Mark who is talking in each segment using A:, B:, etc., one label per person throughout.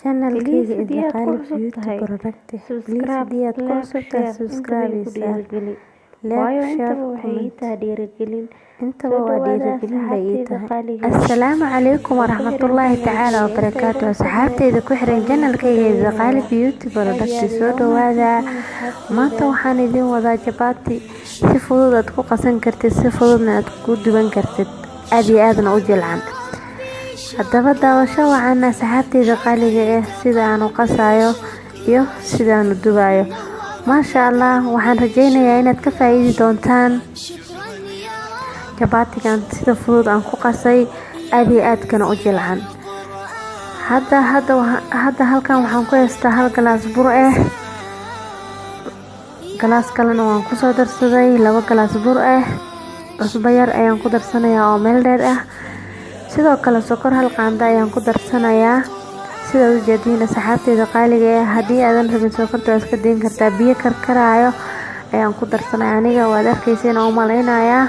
A: channelkayga
B: Please haddii aad ku
A: Idaqaalib
B: cusub
A: Beauty
B: tahay,
A: Product. Please
B: subscribe,
A: haddii aad ku
B: like,
A: cusub tahay
B: share,
A: subscribe
B: intaba ku
A: isaar.
B: dhiirigeli.
A: Like,
B: Waayo
A: share,
B: intaba waxay ii
A: comment.
B: tahay dhiirigelin.
A: Intaba
B: Soo
A: waa
B: dhawaada
A: dhiirigelin bay ii
B: asxaabtayda
A: tahay.
B: qaaliga ah.
A: Assalaamu calaykum
B: Ku xiran
A: waraxmatullaahi tacaala
B: channelkayga
A: wabarakaatu.
B: Instagram-ka
A: Asxaabtayda ku xiran
B: waan idinku
A: channelkayga
B: dhaweynayaa.
A: Idaqaalib Beauty
B: Aad
A: Product.
B: iyo aad
A: Soo
B: ayaa u
A: dhawaada.
B: mahadsantihiin asxaabtayda.
A: Maanta waxaan idin wadaa chapati si fudud aad ku qasan kartid, si fududna aad ku duban kartid. Aad iyo aadna u jilcan. Haddaba daawasho wacan asxaabtayda qaaliga ah sida aan u qasayo iyo sida aan u dubayo. Maasha Allah, waxaan rajaynayaa inaad ka faa'iidi doontaan chapatigan sida fudud aan ku qasay, aad iyo aadkana u jilcan. Hadda halkan waxaan ku haystaa hal galaas bur ah. Galaas kalena waan ku soo darsaday 2 galaas bur ah. Cusbo yar ayaan ku darsanayaa oo meel dheer ah. Sidoo kale sokor hal qaando ayaan ku darsanayaa. Sida u jeedina saxaabtayda qaaliga ah, haddii aadan rabin sokorta iska deyn kartaa, biyo karkaraayo ayaan ku darsanayaa. Aniga waad arkayseen oo maleynayaa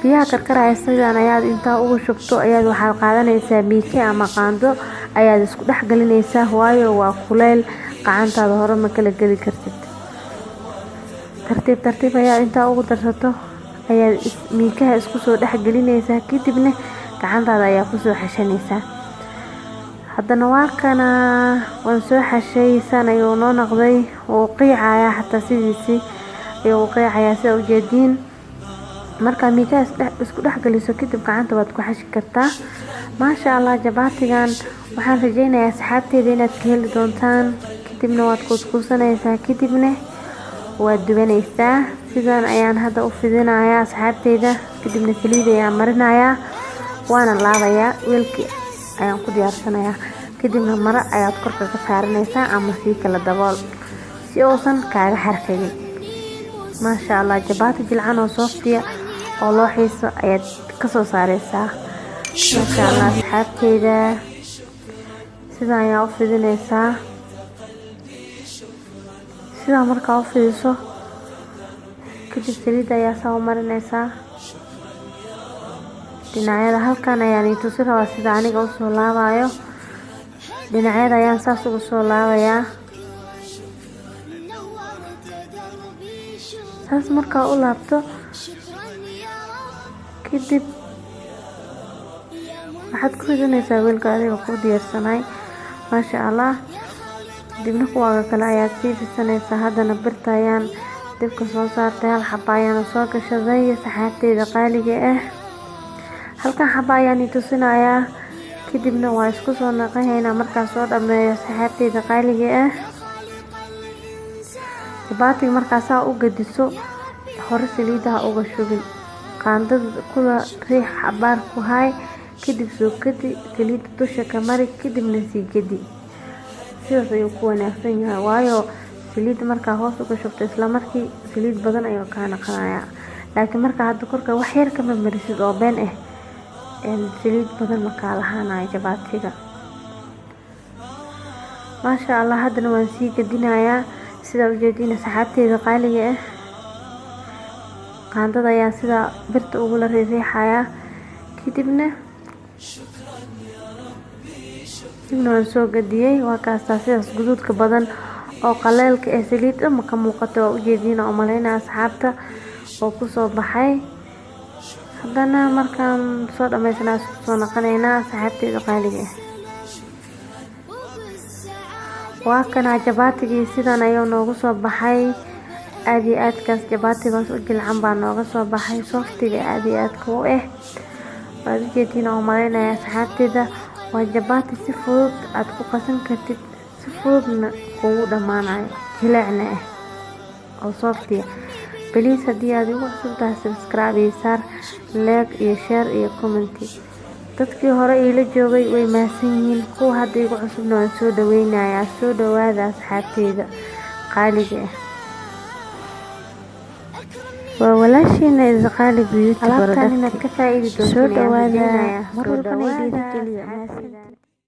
A: biyaha karkaraya sidaan ayaad intaa ugu shubto ayaad waxaad qaadanaysaa miike ama qaando ayaad isku dhex galinaysaa, waayo waa kuleyl, gacantaada hore ma kala geli kartid. Tartiib ayaad intaa ugu darsato ayaad miikaha isku soo dhex gelinaysaa, kadibna gacantaada ayaa ku soo xashanaysaa. Haddana waan soo xashay, saan ayuu noo noqday, wuu qiicayaa xataa sidiisii ayuu qiicayaa sida u jeediin. Marka miikaha isku dhex geliso kadib gacanta waad ku xashi kartaa. Maasha Allah, chapatigan waxaan rajaynayaa asxaabtayda inaad ka heli doontaan. Kadibna waad kuuskuusanaysaa, kadibna waad dubanaysaa. Sidaan ayaan hadda u fidinayaa asxaabtayda, kadibna saliid ayaan marinayaa, waana laabayaa, weelkii ayaan ku diyaarsanayaa. Kadibna maro ayaad korka ka saaranaysaa ama sii kala dabool si uusan kaaga xarqigin. Maasha Allah, chapati jilcan oo softiya oo loo xiiso ayaad ka soo saaraysaa. Maasha Allah asxaabtayda, sidaan ayaa u fidinaysaa. Sidaan markaa u fidiso kadib saliid ayaa saa u marinaysaa dhinacyada. Halkan ayaan i tusi rabaa sida aniga u soo laabayo. Dhinacyada ayaan saas ugu soo laabayaa. Saas markaa u laabto kadib waxaad ku ridinaysaa weelka adiga ku diyaarsanay. Maasha Allah, dibna kuwaaga kale ayaad sii fidsanaysaa. Haddana birta ayaan dibka soo saartay, hal xaba ayaan soo gashaday saxaabtayda qaaliga ah. Halkan xaba ayaan i tusinayaa, kadibna waa isku soo naqahaynaa markaan soo dhameeyo saxaabtayda qaaliga ah. Chapatiga markaa saa u gadiso, hore saliidaha uga shubin, qaandada kula riix xabaar ku hay, kadib soo gadi, saliida dusha ka mari, kadibna sii gadi. Sidaas ayuu ku wanaagsan yahay, waayo saliida markaa hoos uga shubto isla markii saliid badan ayuu kaa naqanayaa. Laakiin markaa hadda korka wax yar ka marisid oo been ah, saliid badan ma kaa lahaanayo chapatiga. Maasha Allah, haddana waan sii gadinayaa. Sida u jeedina saxaabtayda qaaliga ah, qaandada ayaa sida birta ugu la riixayaa, kadibna waan soo gadiyay. Waa kaastaa sidaas guduudka badan oo qaleelka ah, saliid ma ka muuqato, waa u jeedina oo maleynaa asxaabta oo ku soo baxay. Haddana markaan soo dhameysnaa soo naqanaynaa saxaabtayda qaaliga ah. Waa kana chapatigii sidaan ayuu noogu soo baxay. Aad iyo aadkaas chapatigaas u jilcan baa nooga soo baxay, softiga aad iyo aadka u ah. Waad u jeedin oo maleynaya asxaabtayda, waa chapati si fudud aad ku qasan kartid, si fududna kugu dhamaanayo, jilicna ah oo softiya. Please haddii aad igu cusub tahay subscribe isaar, like iyo share iyo comment. Dadkii hore ila joogay way mahadsan yihiin, kuwa hadda igu cusubna waan soo dhaweynayaa. Soo dhawaada asxaabtayda qaaliga ah. Waa walaashiina Idaqaalib Beauty Product. Alaabtan inaad ka faa'iidi doonto. Soo dhawaada mar walbana dhiirigeliya.